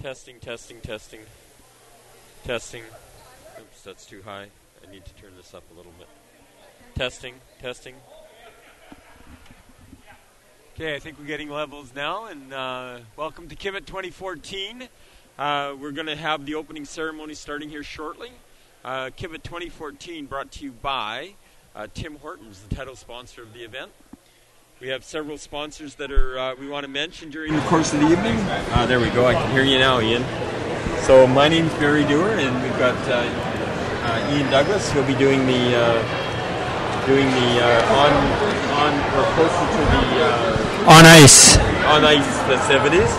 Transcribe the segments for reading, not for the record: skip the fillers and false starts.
Testing, testing, testing. Testing. Oops, that's too high. I need to turn this up a little bit. Testing, testing. Okay, I think we're getting levels now, and welcome to KIBIHT 2014. We're going to have the opening ceremony starting here shortly. KIBIHT 2014 brought to you by Tim Hortons, the title sponsor of the event. We have several sponsors that are we want to mention during the course of the evening. There we go. I can hear you now, Ian. So my name's Barry Dewar, and we've got Ian Douglas. He'll be doing the on or closer to the on ice festivities,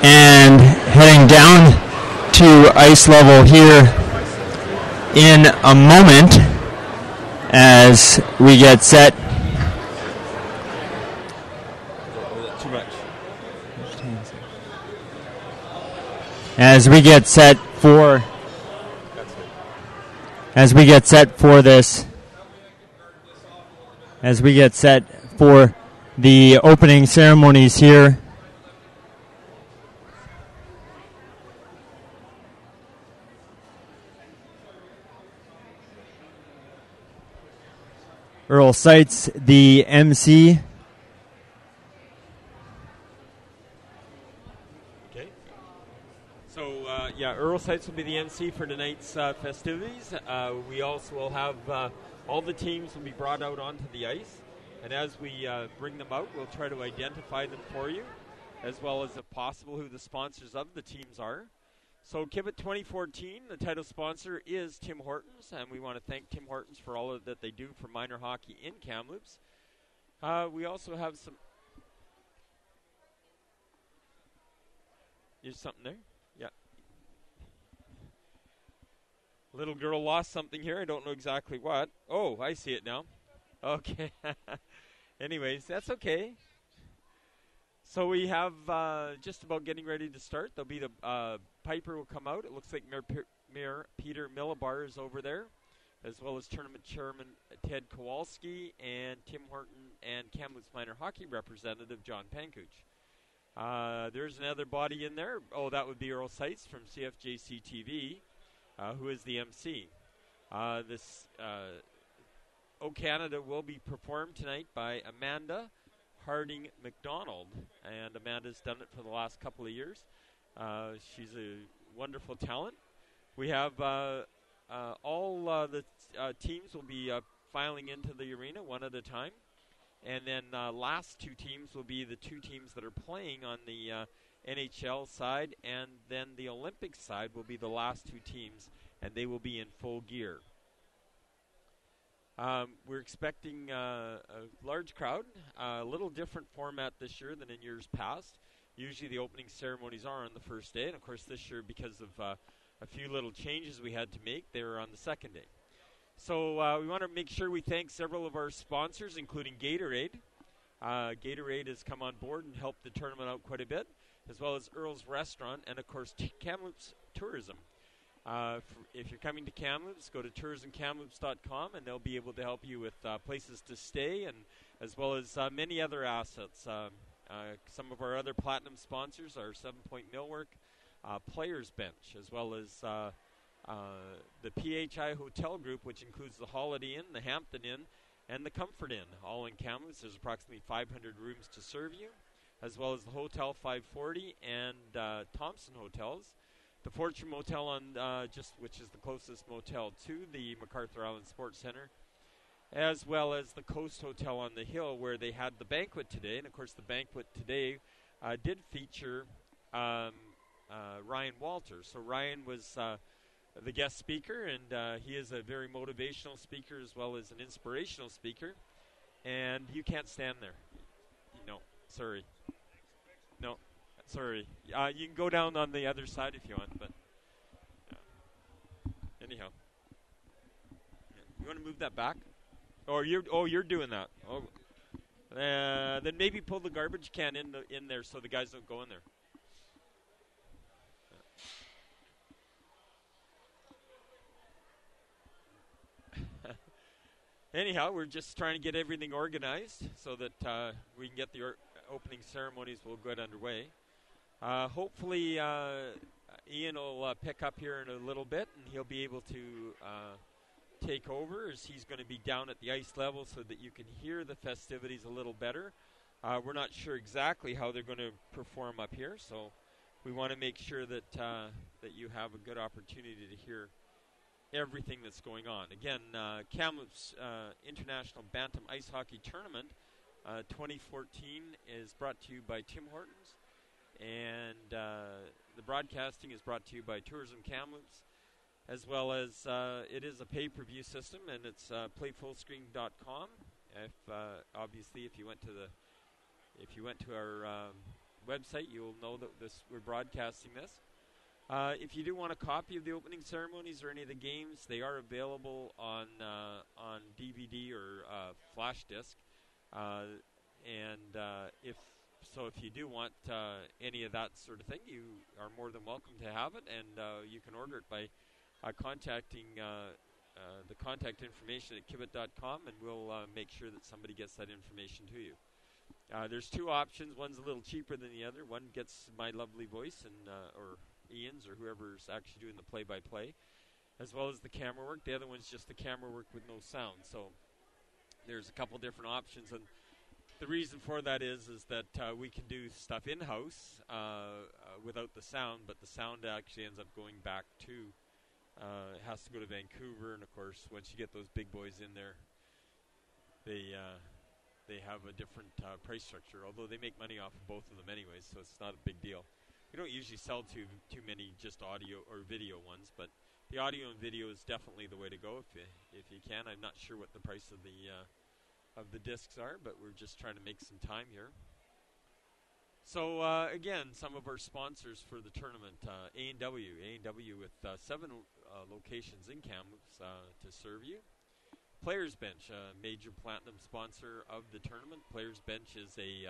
and heading down to ice level here in a moment as we get set. As we get set for the opening ceremonies here. Earl Seitz, the MC. Earl Seitz will be the MC for tonight's festivities. We also will have all the teams will be brought out onto the ice, and as we bring them out, we'll try to identify them for you, as well as, if possible, who the sponsors of the teams are. So KIBIHT 2014, the title sponsor is Tim Hortons, and we want to thank Tim Hortons for all that they do for minor hockey in Kamloops. We also have some... There's something there? Yeah. Little girl lost something here. I don't know exactly what. Oh, I see it now. Okay. Anyways, that's okay. So we have just about getting ready to start. There'll be the Piper will come out. It looks like Mayor Peter Millibar is over there, as well as Tournament Chairman Ted Kowalski and Tim Horton and Kamloops Minor Hockey Representative John Pankuch. There's another body in there. Oh, that would be Earl Seitz from CFJC TV. Who is the MC. This O Canada will be performed tonight by Amanda Harding McDonald, and Amanda's done it for the last couple of years. She's a wonderful talent. We have all the teams will be filing into the arena one at a time, and then last two teams will be the two teams that are playing on the NHL side, and then the Olympic side will be the last two teams, and they will be in full gear. We're expecting a large crowd, a little different format this year than in years past. Usually the opening ceremonies are on the first day, and of course this year, because of a few little changes we had to make, they were on the second day. So we want to make sure we thank several of our sponsors, including Gatorade. Gatorade has come on board and helped the tournament out quite a bit, as well as Earl's Restaurant, and of course Kamloops Tourism. If you're coming to Kamloops, go to tourismkamloops.com, and they'll be able to help you with places to stay, and as well as many other assets. Some of our other platinum sponsors are 7 Point Millwork, Players Bench, as well as the PHI Hotel Group, which includes the Holiday Inn, the Hampton Inn, and the Comfort Inn, all in Kamloops. There's approximately 500 rooms to serve you, as well as the Hotel 540 and Thompson Hotels. The Fortune Motel which is the closest motel to the MacArthur Island Sports Center, as well as the Coast Hotel on the Hill, where they had the banquet today. And of course, the banquet today did feature Ryan Walter. So Ryan was the guest speaker, and he is a very motivational speaker as well as an inspirational speaker. And you can't stand there. No, sorry. No. Sorry. You can go down on the other side if you want, but anyhow. You want to move that back? You're doing that. Oh. Then maybe pull the garbage can in there so the guys don't go in there. Anyhow, we're just trying to get everything organized so that we can get the opening ceremonies will get underway. Hopefully, Ian will pick up here in a little bit, and he'll be able to take over, as he's going to be down at the ice level so that you can hear the festivities a little better. We're not sure exactly how they're going to perform up here, so we want to make sure that that you have a good opportunity to hear everything that's going on. Again, Kamloops International Bantam Ice Hockey Tournament 2014 is brought to you by Tim Hortons, and the broadcasting is brought to you by Tourism Kamloops, as well as it is a pay-per-view system, and it's playfullscreen.com. Obviously, if you went to our website, you'll know that we're broadcasting this. If you do want a copy of the opening ceremonies or any of the games, they are available on DVD or flash disc. If you do want any of that sort of thing, you are more than welcome to have it, and you can order it by contacting the contact information at KIBIHT.com, and we'll make sure that somebody gets that information to you. There's two options. One's a little cheaper than the other. One gets my lovely voice and or Ian's or whoever's actually doing the play-by-play, as well as the camera work. The other one's just the camera work with no sound. So there's a couple different options, and the reason for that is that we can do stuff in-house without the sound, but the sound actually ends up going back to has to go to Vancouver, and of course, once you get those big boys in there, they have a different price structure, although they make money off of both of them anyways, so it's not a big deal. We don't usually sell too many just audio or video ones, but the audio and video is definitely the way to go if you can. I'm not sure what the price of the discs are, but we're just trying to make some time here. So again, some of our sponsors for the tournament: A&W with 7 locations in Kamloops to serve you. Players Bench, a major platinum sponsor of the tournament. Players Bench is a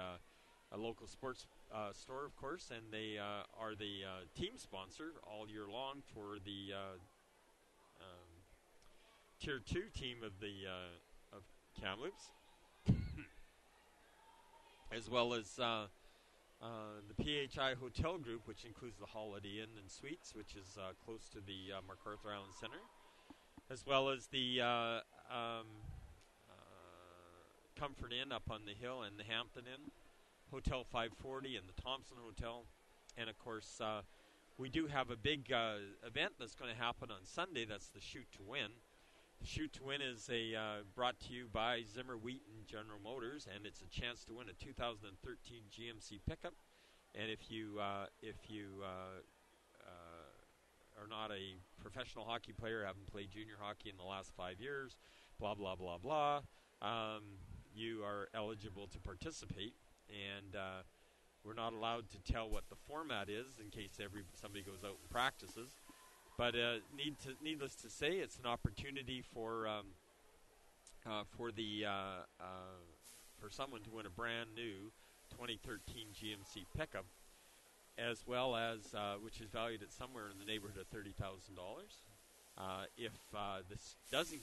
local sports store, of course, and they are the team sponsor all year long for the Tier 2 team of Kamloops, as well as the PHI Hotel Group, which includes the Holiday Inn and Suites, which is close to the MacArthur Island Center, as well as the Comfort Inn up on the hill and the Hampton Inn, Hotel 540 and the Thompson Hotel. And of course, we do have a big event that's going to happen on Sunday. That's the Shoot to Win. The Shoot to Win is brought to you by Zimmer Wheaton General Motors, and it's a chance to win a 2013 GMC pickup. And if you are not a professional hockey player, haven't played junior hockey in the last 5 years, blah, blah, blah, blah, you are eligible to participate. And we're not allowed to tell what the format is in case somebody goes out and practices. But needless to say, it's an opportunity for someone to win a brand new 2013 GMC pickup, as well as which is valued at somewhere in the neighborhood of $30,000. If this doesn't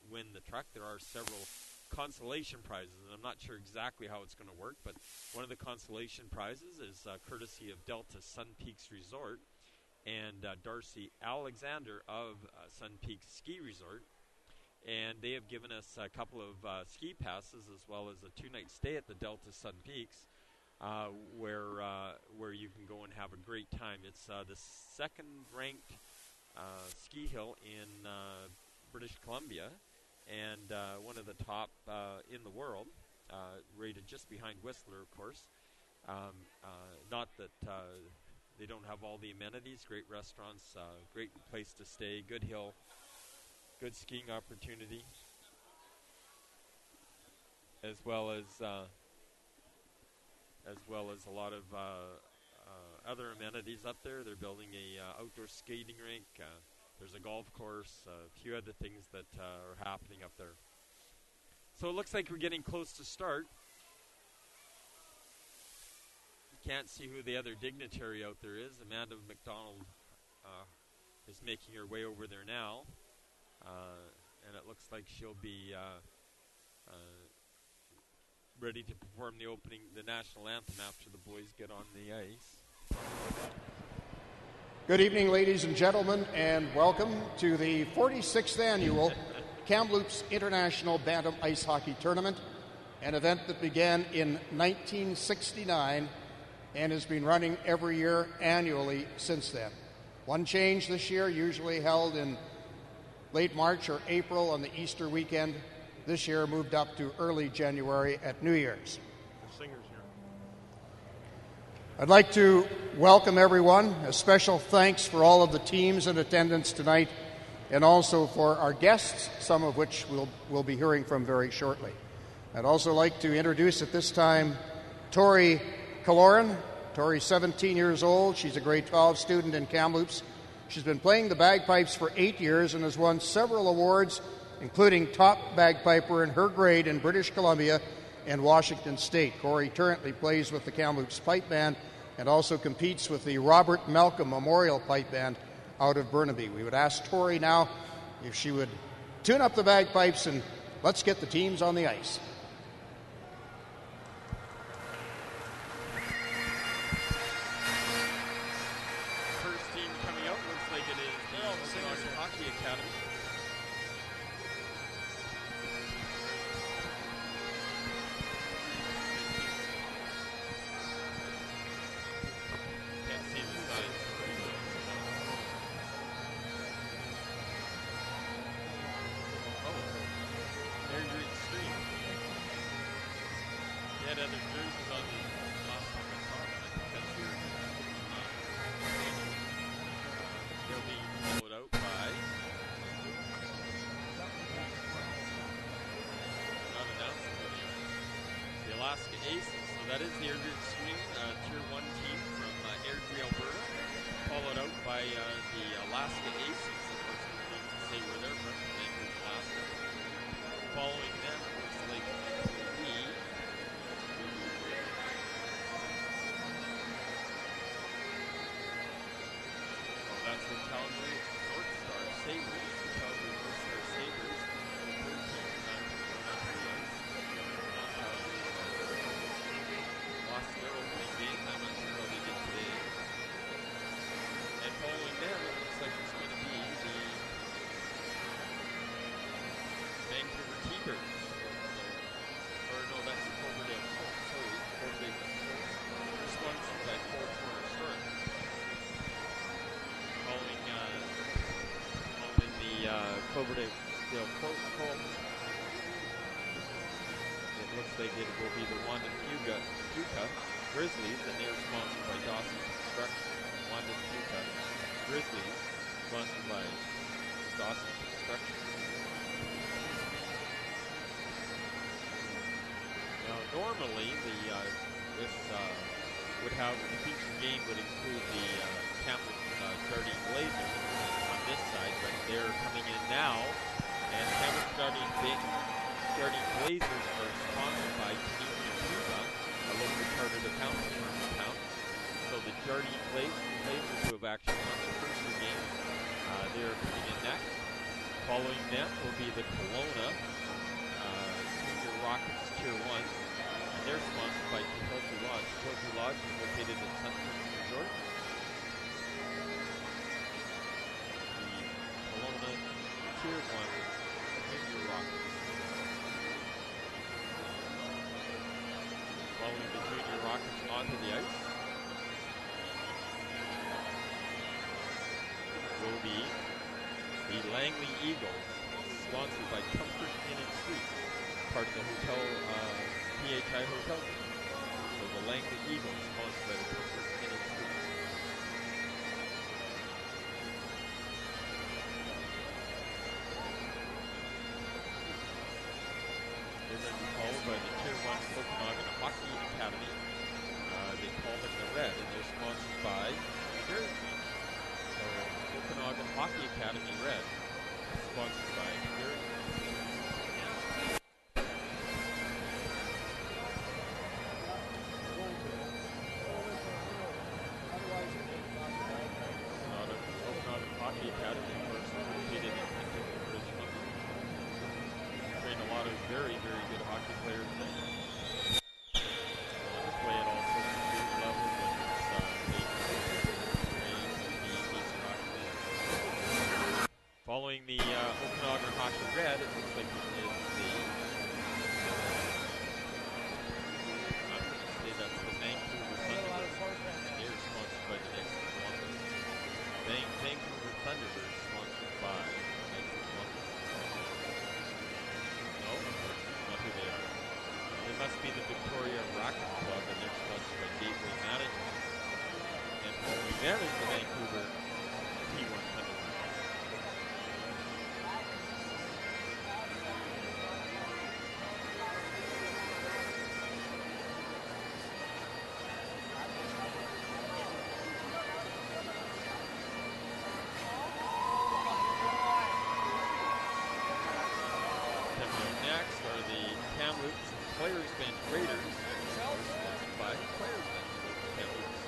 win the truck, there are several consolation prizes, and I'm not sure exactly how it's going to work, but one of the consolation prizes is courtesy of Delta Sun Peaks Resort and Darcy Alexander of Sun Peaks Ski Resort, and they have given us a couple of ski passes as well as a 2-night stay at the Delta Sun Peaks, where you can go and have a great time. It's the second-ranked ski hill in British Columbia, and one of the top in the world, rated just behind Whistler, of course. Not that they don't have all the amenities, great restaurants, great place to stay, good hill, good skiing opportunity, as well as a lot of other amenities up there. They're building a outdoor skating rink. There's a golf course, a few other things that are happening up there. So it looks like we're getting close to start. You can't see who the other dignitary out there is. Amanda McDonald is making her way over there now. And it looks like she'll be ready to perform the national anthem after the boys get on the ice. Good evening, ladies and gentlemen, and welcome to the 46th annual Kamloops International Bantam Ice Hockey Tournament, an event that began in 1969 and has been running every year annually since then. One change this year, usually held in late March or April on the Easter weekend, this year moved up to early January at New Year's. I'd like to welcome everyone. A special thanks for all of the teams in attendance tonight, and also for our guests, some of which we'll be hearing from very shortly. I'd also like to introduce at this time Tori Kaloran. Tori's 17 years old. She's a grade 12 student in Kamloops. She's been playing the bagpipes for 8 years and has won several awards, including top bagpiper in her grade in British Columbia and Washington State. Corey currently plays with the Kamloops Pipe Band and also competes with the Robert Malcolm Memorial Pipe Band out of Burnaby. We would ask Tori now if she would tune up the bagpipes, and let's get the teams on the ice. First team coming out looks like it is the Singers Hockey Academy. That is the Airdrie Extreme Tier 1 team from Airdrie, Alberta, followed out by the Alaska Aces. Of course, we need to say where they're from, Anchorage, Alaska. Following them, it looks like Vees. Oh, that's the Calgary North Star Sabres. The Calgary North Star Sabres. Their opening game. I'm not sure how they did today. And following them, it looks like it's going to be the Vancouver T-Birds. Or no, that's the Cloverdale Colts. Sorry, Cloverdale Colts. They're sponsored by Four Corner Store. Following the Cloverdale Colts. It looks like it will be the Wanda Fuca Grizzlies, and they're sponsored by Dawson Construction. Wanda Fuca Grizzlies, sponsored by Dawson Construction. Now, normally this would have the featured game would include the Kamloops Jardine Blazers on this side, but they're coming in now, and Kamloops Jardine Blazers are sponsored by Canadian Cuba, a local chartered accounting firm in town. So the Jardine Blazers, who have actually won their first game, they're coming in next. Following them will be the Kelowna Junior Rockets Tier 1, and they're sponsored by Tohoku Lodge. Tohoku Lodge is located in Sunset Resort. The Kelowna Tier 1 Junior Rockets. Following the Junior Rockets onto the ice will be the Langley Eagles, sponsored by Comfort Inn and Suites, part of the hotel, PHI Hotel. So the Langley Eagles, sponsored by the Comfort Inn and Suites. They're going to be followed by the Tier 1 Okanagan Hockey Academy. They call them the Red, and they're sponsored by Jersey. So Okanagan Hockey Academy Red, sponsored by Jersey. Okanagan Hockey Academy, of course, located in Penticton, British Columbia. Train a lot of very, very good hockey players there. They play at all sorts of level, whether it's red, it looks like it is the, I'm going to say that's the Vancouver Thunderbirds, and they're sponsored by the Knights of Columbus. Vancouver Thunderbirds sponsored by Knights of Columbus. No, not who they are. They must be the Victoria Racquet Club, and they're sponsored by Gateway Management. And following them is the Vancouver T1 Thunderbirds. Next are the Kamloops Players Bench Raiders, sponsored by Players Bench. Kamloops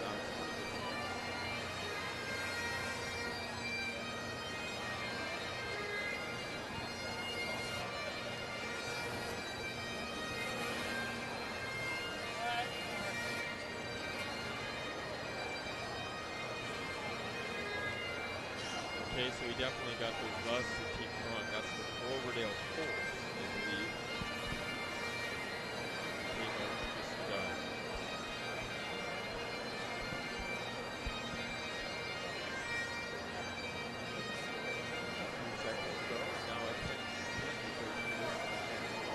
Okay, so we definitely got those last two teams wrong. That's the Cloverdale Colts, I believe.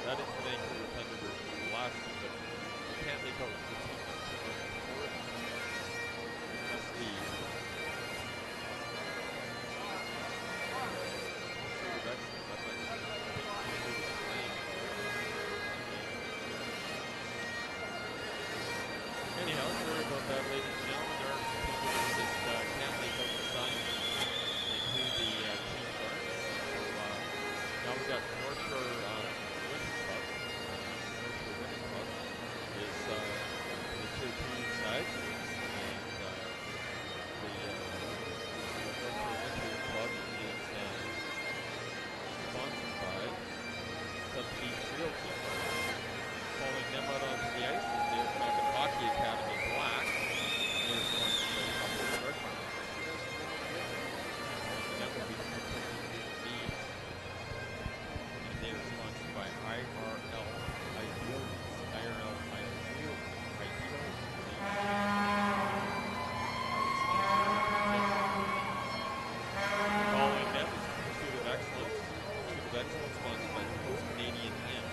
That is the Vancouver Thunderbirds from the last team, but we can't make out the team that's fourth. Must be anyhow, sorry about that, ladies and gentlemen. There are some people that can't make out the sign and who the teams are. So now we've got North Shore Women's Club. North Shore Women's Club is the Tier 2 side, and the North Shore Women's Club is sponsored by Subsea Shield Team. Following them out onto the ice is the Okanagan Hockey Academy Black. They're sponsored by Upper Rugby. And that will be Vees. And they are sponsored by IRL. Following them is Pursuit of Excellence. Pursuit of Excellence sponsored by Coast Canadian Inn.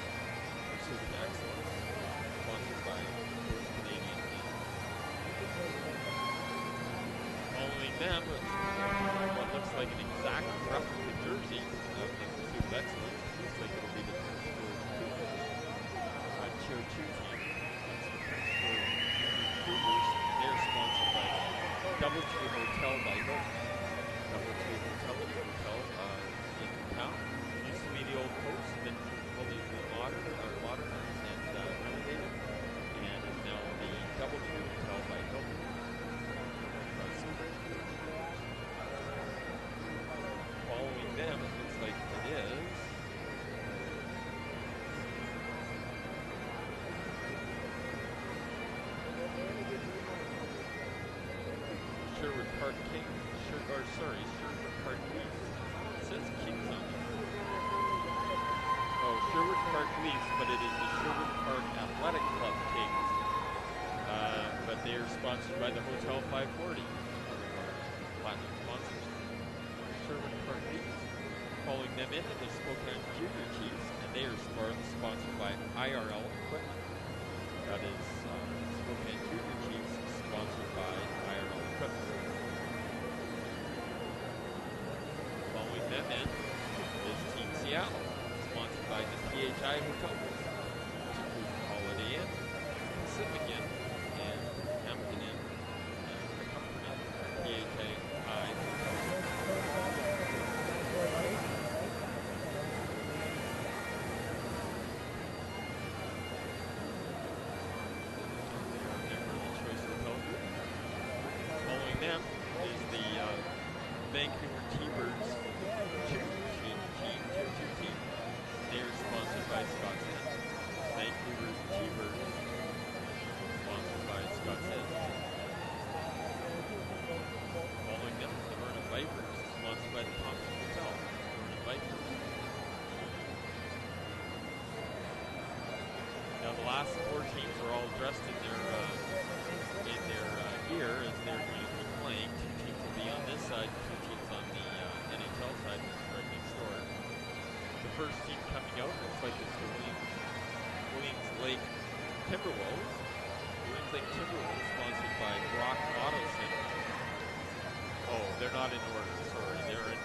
Pursuit of Excellence sponsored by Coast Canadian Inn. Following them is what looks like an exact replica jersey of the Pursuit of Excellence. Looks like it'll be the Prince George Tier 2 team. That's the Prince George Cougars. They're sponsored by Doubletree Hotel by Hilton. Doubletree Hotel is a hotel in town. Used to be the old Coast, been fully modernized and renovated, and is now the Doubletree Hotel by Hilton. That's Prince George. Following them, it looks like it is Sherwood Park King. Sherwood Park Leafs. It says Kings on it. Oh, Sherwood Park Leafs, but it is the Sherwood Park Athletic Club Kings. But they are sponsored by the Hotel 540. Platinum sponsors. Sherwood Park Leafs. Following them in the Spokane Junior Chiefs, and they are sponsored by IRL Equipment. That is Spokane Junior Chiefs, sponsored by IRL Equipment. Following them in is Team Seattle, sponsored by the PHI Hotel Group, which includes Holiday Inn, Pacific Inn, and Hampton Inn, and the Comfort Inn, PHI Hotel Group. Following them is the Vancouver T-Birds Tier 2 team. They are sponsored by Scott's Inn. last four teams are all dressed in their gear as they're going to be playing. Two teams will be on this side, two teams on the NHL side, right next door. The first team coming out looks like it's the Williams Lake Timberwolves. Williams Lake Timberwolves, sponsored by Brock Auto Center. Oh, they're not in order, sorry. They're in,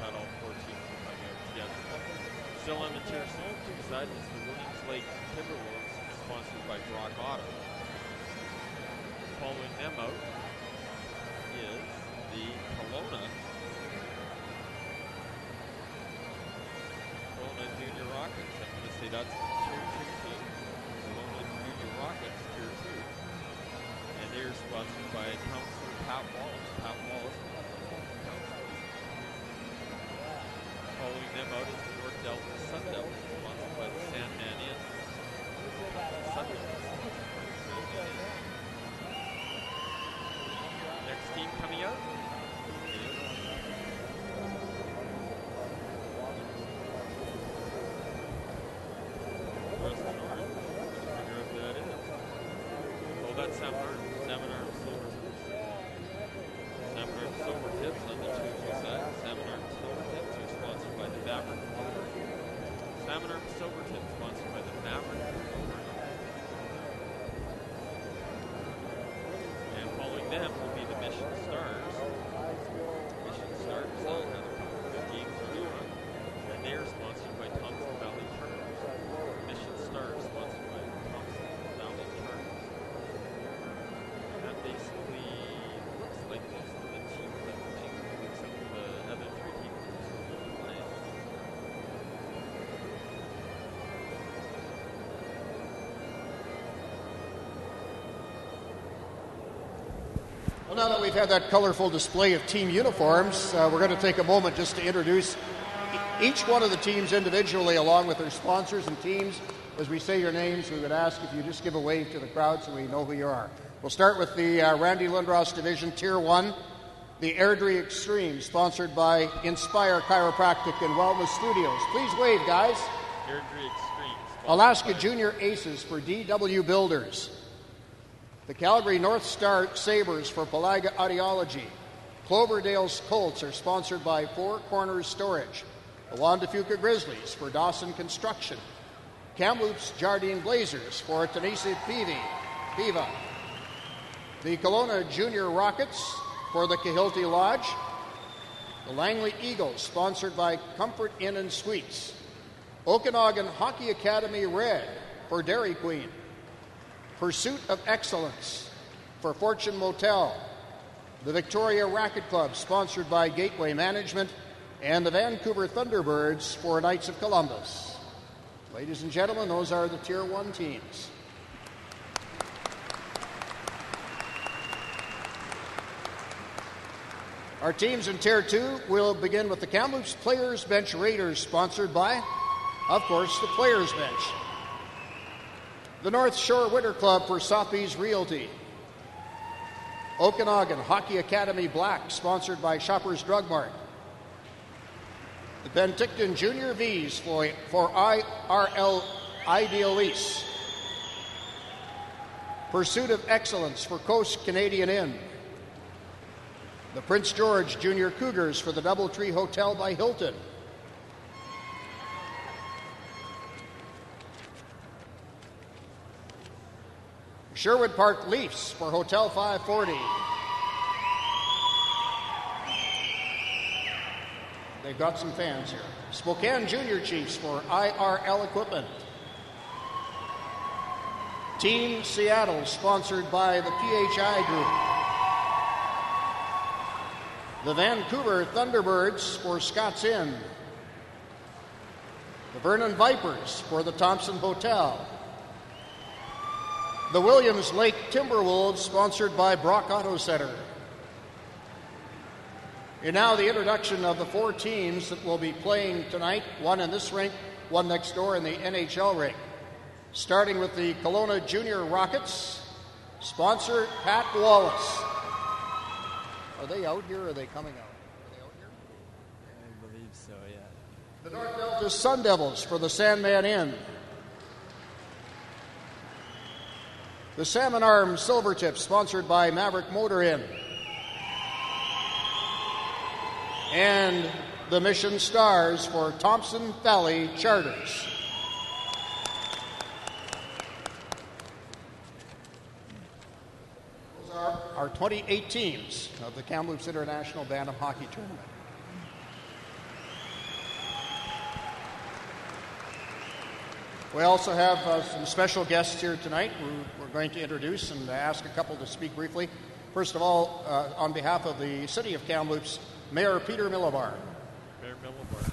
not all four teams are coming out together. Still on the tier two side is the Williams Lake Timberwolves, sponsored by Brock Auto. Following them out is the Kelowna Junior Rockets. I'm going to say that's the tier 2 team. Kelowna Junior Rockets, tier 2. And they're sponsored by Councillor Pat Wallace. Pat Wallace, Councillor. Following them out is the North Delta Sun Devils, sponsored by the Sandman Inn. Sun Devils, sponsored by the Sandman Inn. Next team coming out is Western Orange. Figure out who that is. Oh, that's Salmon Arms Silvertips. Salmon Arms Silvertips on the 2-2 side. Salmon Arms Silvertips, who's sponsored by the Maverick. Salmon Arms Silvertips, sponsored by the Maverick. And following them will be the Mission Stars. Mission Stars had a couple of good games earlier on, and they're sponsored by Thompson Valley Chargers. Mission Stars sponsored by Thompson Valley Chargers. And that basically looks like most of the teams that are playing, except for the other three teams that are still playing. Well, now that we've had that colorful display of team uniforms, we're going to take a moment just to introduce each one of the teams individually along with their sponsors and teams. As we say your names, we would ask if you just give a wave to the crowd so we know who you are. We'll start with the Randy Lindros Division Tier 1, the Airdrie Extreme, sponsored by Inspire Chiropractic and Wellness Studios. Please wave, guys. Airdrie Extreme. Alaska Junior Aces for DW Builders. The Calgary North Star Sabres for Palaga Audiology. Cloverdale's Colts are sponsored by Four Corners Storage. The Juan de Fuca Grizzlies for Dawson Construction. Kamloops Jardine Blazers for Tanisi Piva. The Kelowna Junior Rockets for the Kahilti Lodge. The Langley Eagle, sponsored by Comfort Inn and Suites. Okanagan Hockey Academy Red for Dairy Queen. Pursuit of Excellence for Fortune Motel. The Victoria Racket Club, sponsored by Gateway Management. And the Vancouver Thunderbirds for Knights of Columbus. Ladies and gentlemen, those are the Tier 1 teams. Our teams in Tier 2 will begin with the Kamloops Players Bench Raiders, sponsored by, of course, the Players Bench. The North Shore Winter Club for Sotheby's Realty. Okanagan Hockey Academy Black, sponsored by Shoppers Drug Mart. The Penticton Junior Vees for IRL Idealise. Pursuit of Excellence for Coast Canadian Inn. The Prince George Junior Cougars for the Doubletree Hotel by Hilton. Sherwood Park Leafs for Hotel 540. They've got some fans here. Spokane Junior Chiefs for IRL Equipment. Team Seattle, sponsored by the PHI Group. The Vancouver Thunderbirds for Scott's Inn. The Vernon Vipers for the Thompson Hotel. The Williams Lake Timberwolves, sponsored by Brock Auto Center. And now the introduction of the four teams that will be playing tonight, one in this rink, one next door in the NHL rink. Starting with the Kelowna Junior Rockets, sponsor Pat Wallace. Are they out here or are they coming out? Are they out here? I believe so, yeah. The North Delta Sun Devils for the Sandman Inn. The Salmon Arms Silver Tips, sponsored by Maverick Motor Inn. And the Mission Stars for Thompson Valley Charters. Those are our 28 teams of the Kamloops International Bantam Hockey Tournament. We also have some special guests here tonight we're going to introduce and ask a couple to speak briefly. First of all, on behalf of the City of Kamloops, Mayor Peter Millibar. Mayor Millibar.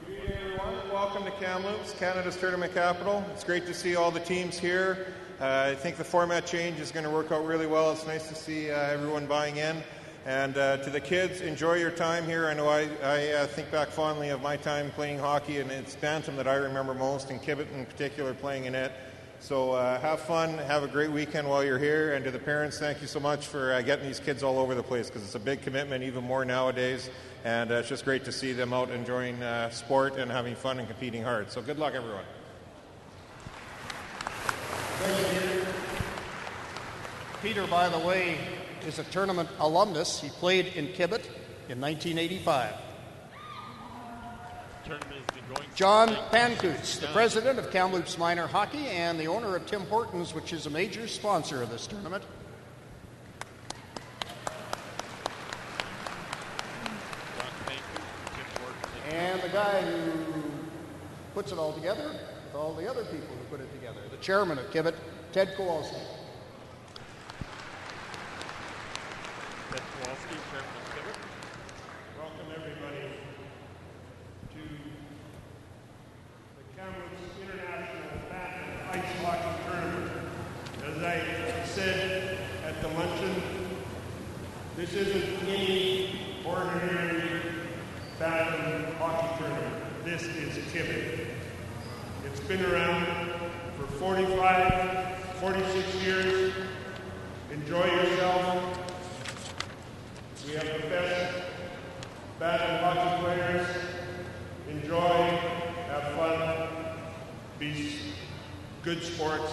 Good evening, everyone. Welcome to Kamloops, Canada's tournament capital. It's great to see all the teams here. I think the format change is going to work out really well. It's nice to see everyone buying in. And to the kids, enjoy your time here. I know I think back fondly of my time playing hockey, and it's Bantam that I remember most, and KIBIHT in particular playing in it. So have fun, have a great weekend while you're here. And to the parents, thank you so much for getting these kids all over the place, because it's a big commitment, even more nowadays. And it's just great to see them out enjoying sport and having fun and competing hard. So good luck, everyone. Thank you, Peter, by the way, is a tournament alumnus. He played in KIBIHT in 1985. John Pankutz, the president of Kamloops Minor Hockey and the owner of Tim Hortons, which is a major sponsor of this tournament. And the guy who puts it all together with all the other people who put it together, the chairman of KIBIHT, Ted Kowalski. Welcome everybody to the Kamloops International Bantam Ice Hockey Tournament. As I said at the luncheon, this isn't any ordinary Bantam hockey tournament. This is KIBIHT. It's been around for 46 years. Enjoy yourself. We have the best Bantam hockey players. Enjoy, have fun, be good sports,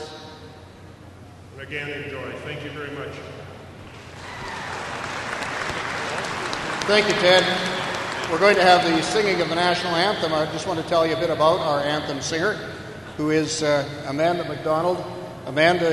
and again, enjoy. Thank you very much. Thank you, Ted. We're going to have the singing of the national anthem. I just want to tell you a bit about our anthem singer, who is Amanda McDonald. Amanda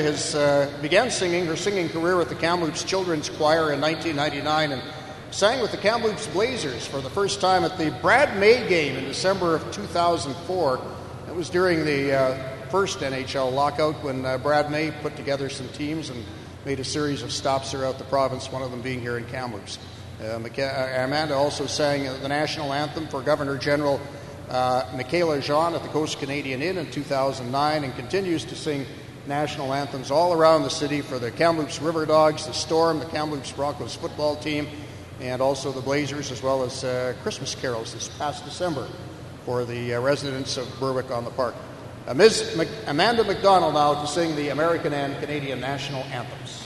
began singing her singing career with the Kamloops Children's Choir in 1999 and sang with the Kamloops Blazers for the first time at the Brad May game in December of 2004. It was during the first NHL lockout when Brad May put together some teams and made a series of stops throughout the province, one of them being here in Kamloops. Amanda also sang the national anthem for Governor General Michaela Jean at the Coast Canadian Inn in 2009 and continues to sing national anthems all around the city for the Kamloops River Dogs, the Storm, the Kamloops Broncos football team, and also the Blazers, as well as Christmas carols this past December for the residents of Berwick-on-the-Park. Ms. Amanda McDonald now to sing the American and Canadian national anthems.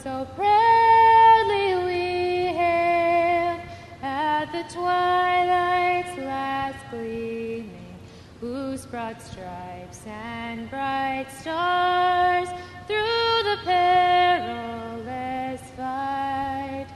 So proudly we hail at the twilight's last gleaming, whose broad stripes and bright stars through the perilous fight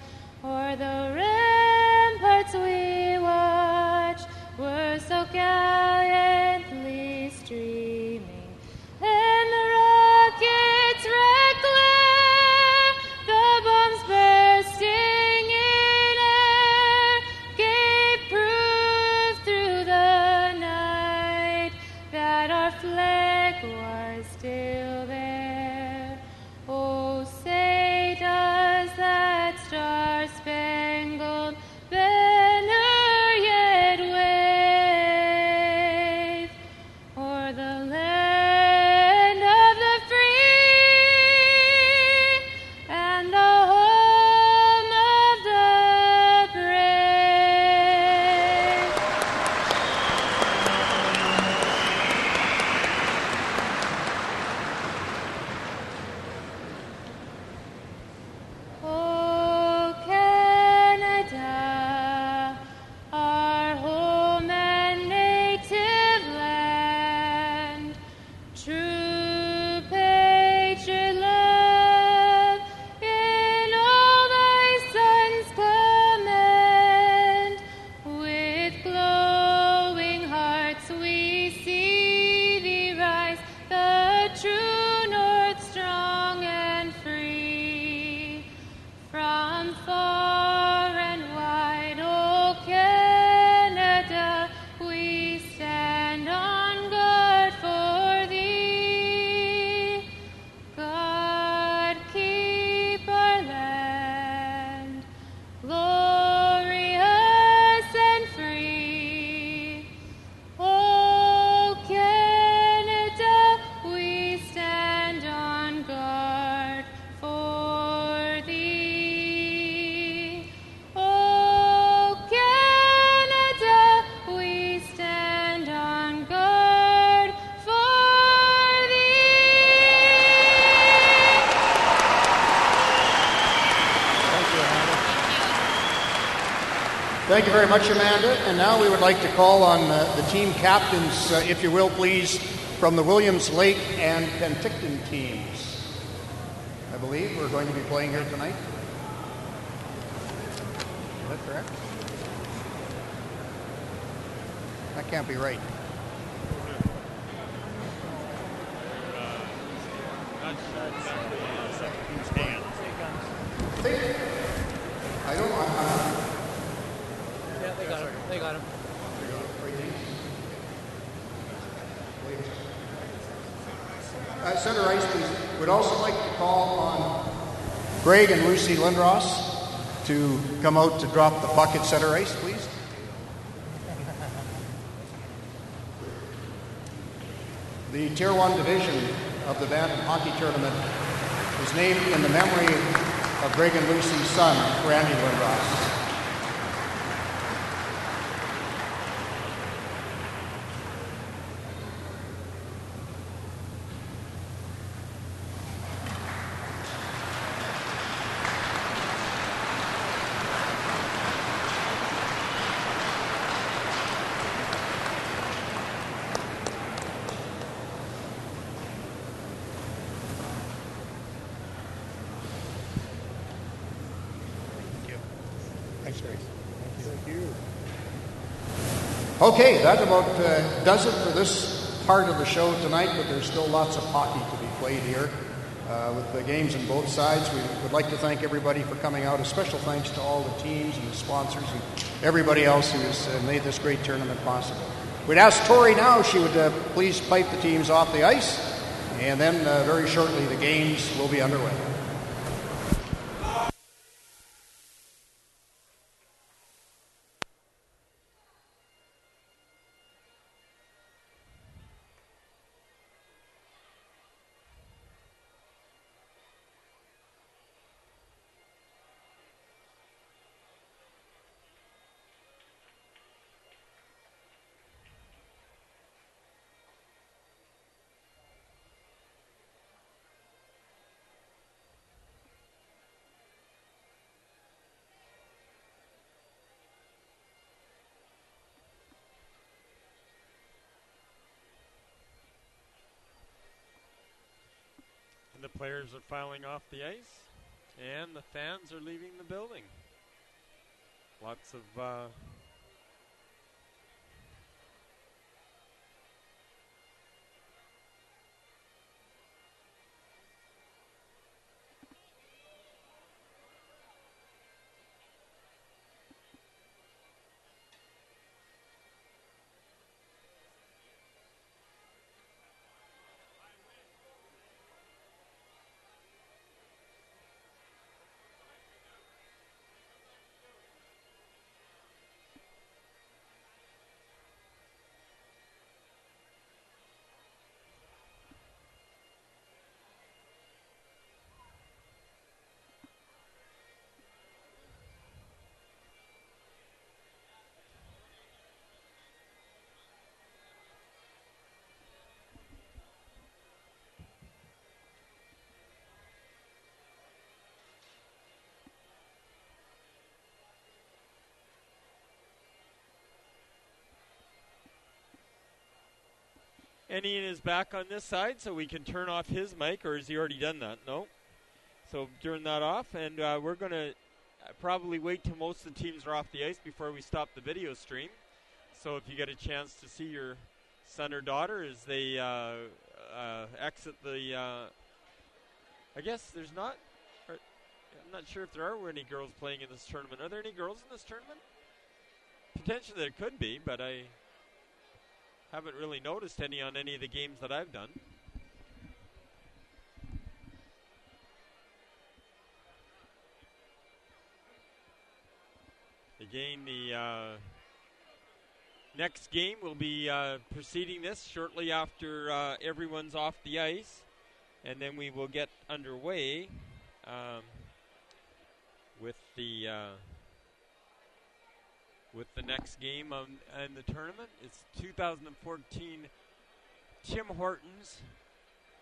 o'er the ramparts we watch were so gallantly streaming, and the rockets red glare, the bombs bursting in air, gave proof through the night that our flag was still there. Oh, say does that star-spangled banner yet wave o'er the land Thank you very much, Amanda. And now we would like to call on the team captains, if you will, please, from the Williams Lake and Penticton teams. I believe we're going to be playing here tonight. Is that correct? That can't be right. I don't know. Yeah, they got him. They got him. Center ice, please. Would also like to call on Greg and Lucy Lindros to come out to drop the puck at center ice, please. The Tier 1 division of the Bantam Hockey Tournament is named in the memory of Greg and Lucy's son, Randy Lindros. Thanks, Greg. Thank you. Okay, that about does it for this part of the show tonight, but there's still lots of hockey to be played here with the games on both sides. We would like to thank everybody for coming out. A special thanks to all the teams and the sponsors and everybody else who has made this great tournament possible. We'd ask Tori now if she would please pipe the teams off the ice, and then very shortly the games will be underway. The players are filing off the ice, and the fans are leaving the building. Lots of and Ian is back on this side, so we can turn off his mic, or has he already done that? No. So turn that off, and we're going to probably wait till most of the teams are off the ice before we stop the video stream. So if you get a chance to see your son or daughter as they exit the, I guess there's not, I'm not sure if there are any girls playing in this tournament. Are there any girls in this tournament? Potentially there could be, but I haven't really noticed any on any of the games that I've done. Again, the next game will be preceding this shortly after everyone's off the ice, and then we will get underway with the next game in the tournament. It's 2014 Tim Hortons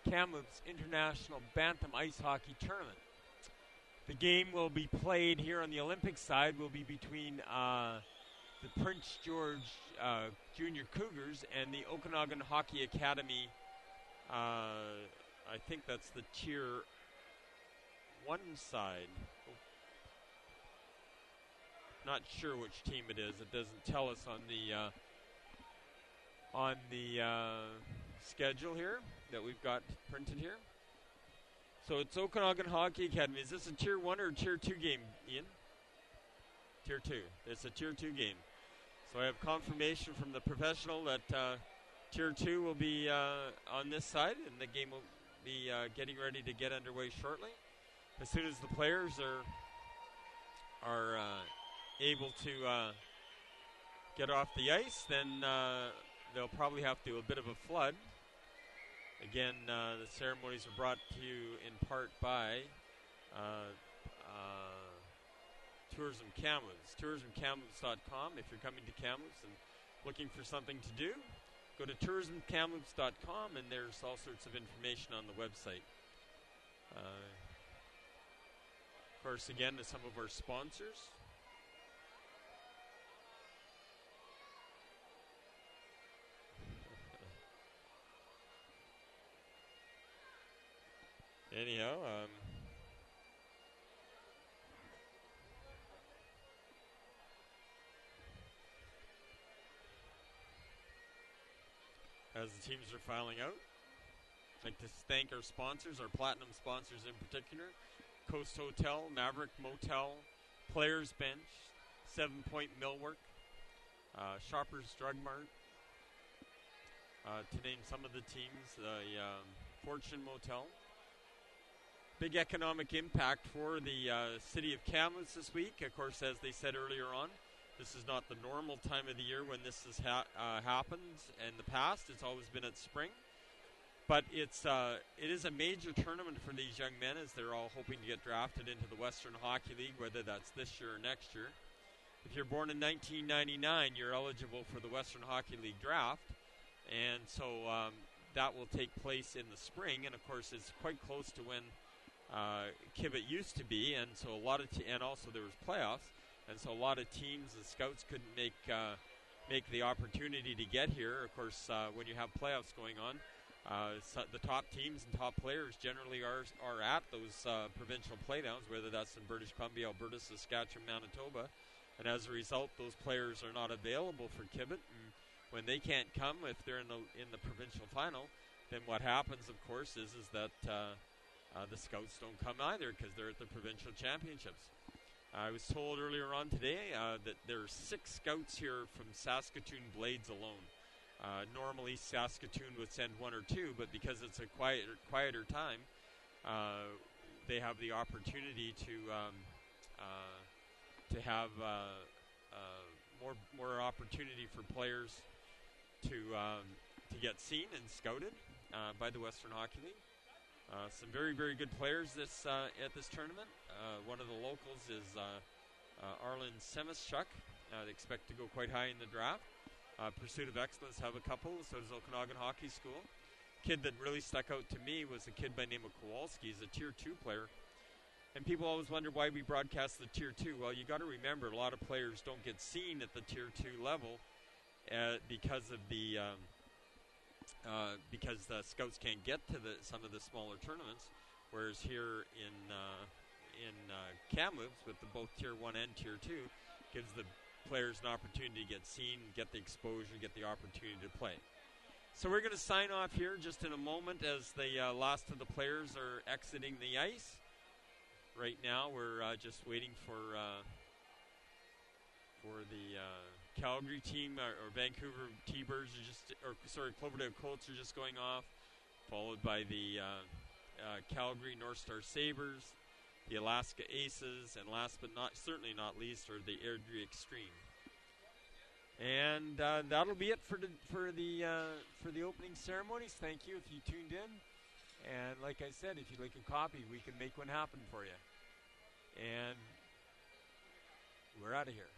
Kamloops International Bantam Ice Hockey Tournament. The game will be played here on the Olympic side will be between the Prince George Junior Cougars and the Okanagan Hockey Academy. I think that's the Tier 1 side. Not sure which team it is. It doesn't tell us on the schedule here that we've got printed here. So it's Okanagan Hockey Academy. Is this a Tier 1 or Tier 2 game, Ian? Tier 2. It's a Tier 2 game. So I have confirmation from the professional that Tier 2 will be on this side, and the game will be getting ready to get underway shortly. As soon as the players are able to get off the ice, then they'll probably have to do a bit of a flood. Again, the ceremonies are brought to you in part by Tourism Kamloops. TourismKamloops.com. If you're coming to Kamloops and looking for something to do, go to tourismkamloops.com, and there's all sorts of information on the website. Of course, again, to some of our sponsors. Anyhow, as the teams are filing out, I'd like to thank our sponsors, our platinum sponsors in particular: Coast Hotel, Maverick Motel, Players Bench, 7 Point Millwork, Shoppers Drug Mart, to name some of the teams, the Fortune Motel. Big economic impact for the city of Kamloops this week. Of course, as they said earlier on, this is not the normal time of the year when this has happened in the past. It's always been at spring. But it is a major tournament for these young men as they're all hoping to get drafted into the Western Hockey League, whether that's this year or next year. If you're born in 1999, you're eligible for the Western Hockey League draft. And so that will take place in the spring. And, of course, it's quite close to when KIBIHT used to be, and so a lot of and also there was playoffs, and so a lot of teams and scouts couldn't make the opportunity to get here. Of course, when you have playoffs going on, the top teams and top players generally are at those provincial playdowns, whether that's in British Columbia, Alberta, Saskatchewan, Manitoba, and as a result, those players are not available for KIBIHT. And when they can't come, if they're in the provincial final, then what happens, of course, is that the scouts don't come either because they're at the provincial championships. I was told earlier on today that there are 6 scouts here from Saskatoon Blades alone. Normally Saskatoon would send 1 or 2, but because it's a quieter time, they have the opportunity to have more opportunity for players to get seen and scouted by the Western Hockey League. Some very, very good players at this tournament. One of the locals is Arlen Semischuk. They expect to go quite high in the draft. Pursuit of Excellence have a couple, so does Okanagan Hockey School. Kid that really stuck out to me was a kid by the name of Kowalski. He's a Tier 2 player. And people always wonder why we broadcast the Tier 2. Well, you got to remember, a lot of players don't get seen at the Tier 2 level because of the because the scouts can't get to some of the smaller tournaments, whereas here in Kamloops, with both Tier 1 and Tier 2, gives the players an opportunity to get seen, get the exposure, get the opportunity to play. So we're going to sign off here just in a moment as the last of the players are exiting the ice. Right now, we're just waiting for the Calgary team or Vancouver T-Birds Cloverdale Colts are just going off, followed by the Calgary North Star Sabres, the Alaska Aces, and last but certainly not least are the Airdrie Extreme. And that'll be it for the opening ceremonies. Thank you if you tuned in. And like I said, if you'd like a copy, we can make one happen for you. And we're out of here.